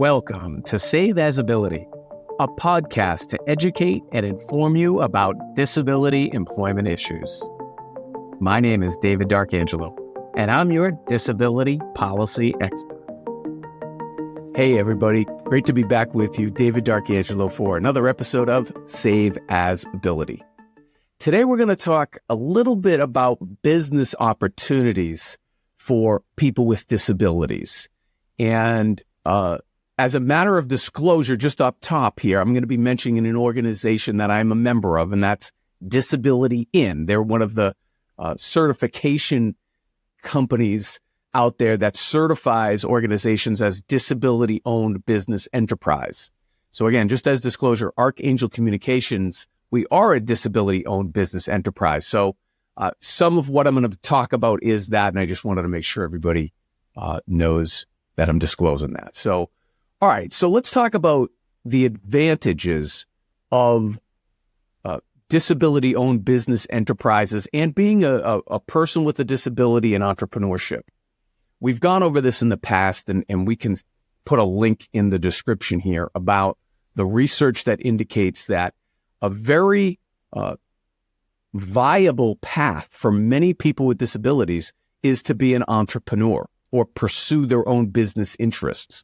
Welcome to Save As Ability, a podcast to educate and inform you about disability employment issues. My name is David D'Arcangelo, and I'm your disability policy expert. Hey everybody, great to be back with you, David D'Arcangelo, for another episode of Save As Ability. Today we're going to talk a little bit about business opportunities for people with disabilities. And as a matter of disclosure, just up top here, I'm going to be mentioning an organization that I'm a member of, and that's Disability In. They're one of the certification companies out there that certifies organizations as disability-owned business enterprise. So again, just as disclosure, Archangel Communications, we are a disability-owned business enterprise. So some of what I'm going to talk about is that, and I just wanted to make sure everybody knows that I'm disclosing that. So, all right, so let's talk about the advantages of disability-owned business enterprises and being a person with a disability in entrepreneurship. We've gone over this in the past, and we can put a link in the description here about the research that indicates that a very viable path for many people with disabilities is to be an entrepreneur or pursue their own business interests.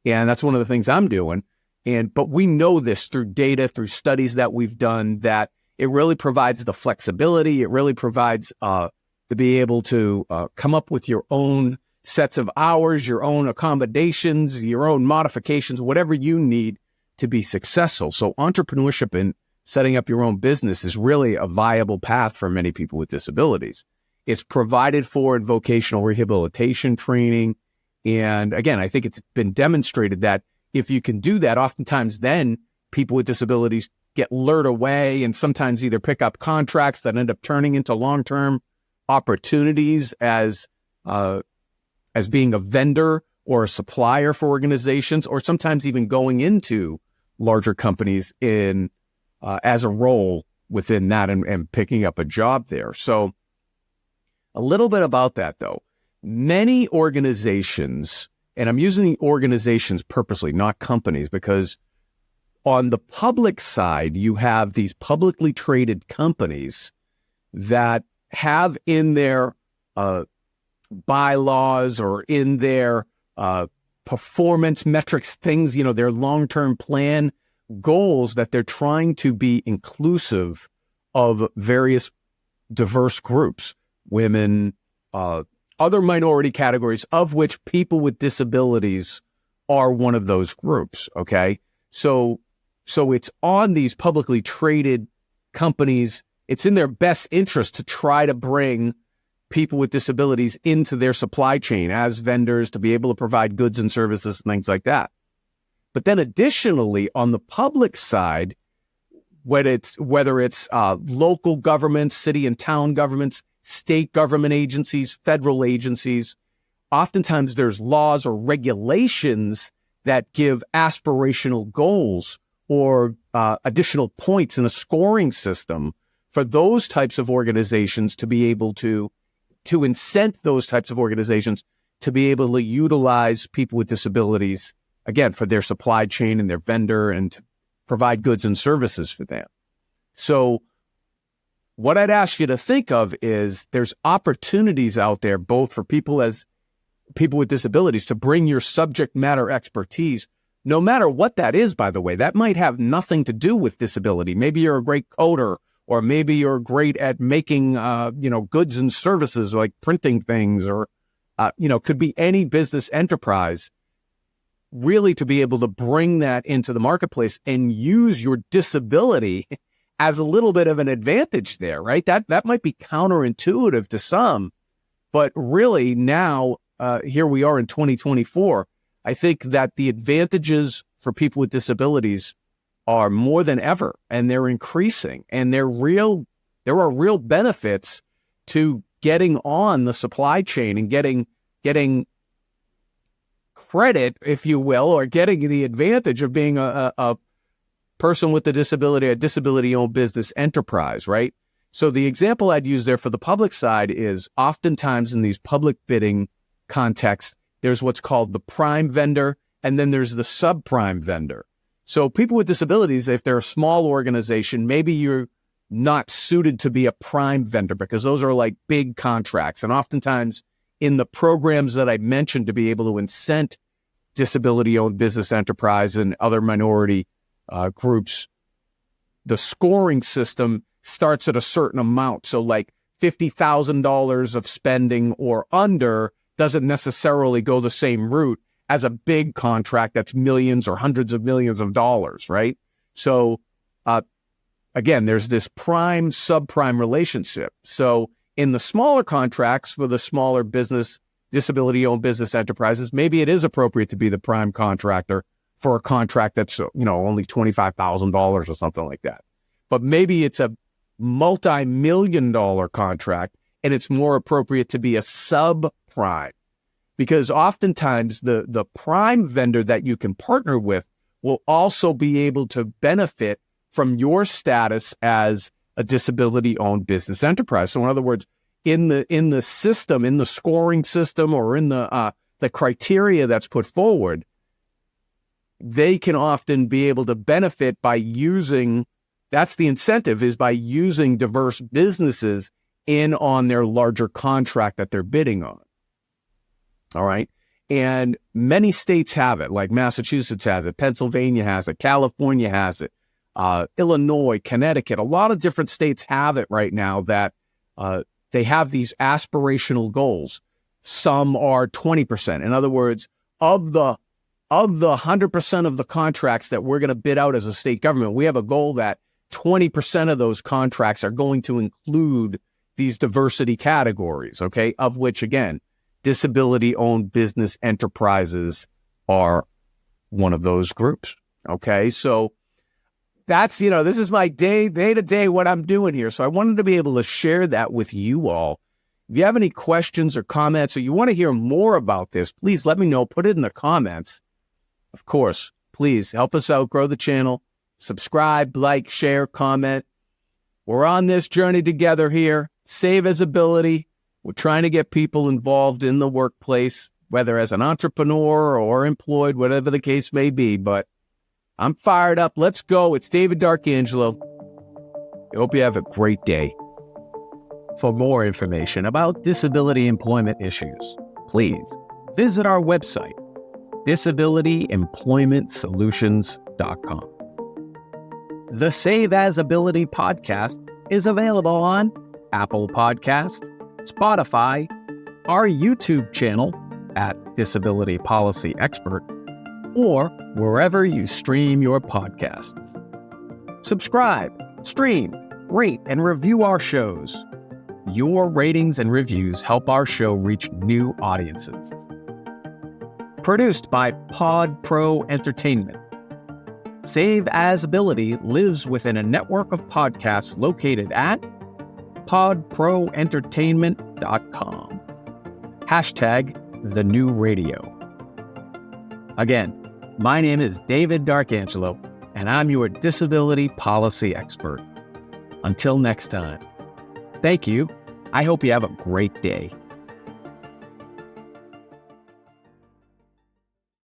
And that's one of the things I'm doing. But we know this through data, through studies that we've done, that it really provides the flexibility. It really provides to be able to come up with your own sets of hours, your own accommodations, your own modifications, whatever you need to be successful. So entrepreneurship and setting up your own business is really a viable path for many people with disabilities. It's provided for in vocational rehabilitation training. And again, I think it's been demonstrated that if you can do that, oftentimes then people with disabilities get lured away and sometimes either pick up contracts that end up turning into long-term opportunities as being a vendor or a supplier for organizations, or sometimes even going into larger companies in as a role within that and picking up a job there. So a little bit about that, though. Many organizations, and I'm using organizations purposely, not companies, because on the public side, you have these publicly traded companies that have in their bylaws or in their performance metrics, things, their long-term plan goals that they're trying to be inclusive of various diverse groups, women, other minority categories, of which people with disabilities are one of those groups, okay? So it's on these publicly traded companies, it's in their best interest to try to bring people with disabilities into their supply chain as vendors to be able to provide goods and services and things like that. But then additionally, on the public side, whether it's local governments, city and town governments, state government agencies, federal agencies, oftentimes there's laws or regulations that give aspirational goals or additional points in a scoring system for those types of organizations to be able to incent those types of organizations to be able to utilize people with disabilities, again, for their supply chain and their vendor and to provide goods and services for them. So what I'd ask you to think of is there's opportunities out there, both for people with disabilities, to bring your subject matter expertise, no matter what that is, by the way. That might have nothing to do with disability. Maybe you're a great coder, or maybe you're great at making, goods and services like printing things, or, could be any business enterprise, really to be able to bring that into the marketplace and use your disability as a little bit of an advantage there, right? That might be counterintuitive to some, but really now, here we are in 2024, I think that the advantages for people with disabilities are more than ever, and they're increasing, and there are real benefits to getting on the supply chain and getting credit, if you will, or getting the advantage of being a person with a disability, a disability-owned business enterprise, right? So the example I'd use there for the public side is oftentimes in these public bidding contexts, there's what's called the prime vendor and then there's the subprime vendor. So people with disabilities, if they're a small organization, maybe you're not suited to be a prime vendor because those are like big contracts. And oftentimes in the programs that I mentioned to be able to incent disability-owned business enterprise and other minority groups, the scoring system starts at a certain amount. So like $50,000 of spending or under doesn't necessarily go the same route as a big contract that's millions or hundreds of millions of dollars, right? So again, there's this prime subprime relationship. So in the smaller contracts for the smaller business, disability-owned business enterprises, maybe it is appropriate to be the prime contractor for a contract that's, only $25,000 or something like that. But maybe it's a multi-million-dollar contract and it's more appropriate to be a subprime, because oftentimes the prime vendor that you can partner with will also be able to benefit from your status as a disability-owned business enterprise. So in other words, in the system, in the scoring system, or in the criteria that's put forward, they can often be able to benefit by using, that's the incentive, is by using diverse businesses in on their larger contract that they're bidding on. All right. And many states have it, like Massachusetts has it, Pennsylvania has it, California has it, Illinois, Connecticut. A lot of different states have it right now that they have these aspirational goals. Some are 20%. In other words, of the 100% of the contracts that we're going to bid out as a state government, we have a goal that 20% of those contracts are going to include these diversity categories, okay, of which, again, disability-owned business enterprises are one of those groups, okay? So that's, this is my day-to-day what I'm doing here. So I wanted to be able to share that with you all. If you have any questions or comments, or you want to hear more about this, please let me know. Put it in the comments. Of course, please help us out, grow the channel, subscribe, like, share, comment. We're on this journey together here. Save as ability. We're trying to get people involved in the workplace, whether as an entrepreneur or employed, whatever the case may be. But I'm fired up. Let's go. It's David D'Arcangelo. I hope you have a great day. For more information about disability employment issues, please visit our website, disabilityemploymentsolutions.com. The Save As Ability podcast is available on Apple Podcasts, Spotify, our YouTube channel at Disability Policy Expert, or wherever you stream your podcasts. Subscribe, stream, rate, and review our shows. Your ratings and reviews help our show reach new audiences. Produced by Pod Pro Entertainment. Save As Ability lives within a network of podcasts located at podproentertainment.com. #TheNewRadio. Again, my name is David D'Arcangelo, and I'm your disability policy expert. Until next time, thank you. I hope you have a great day.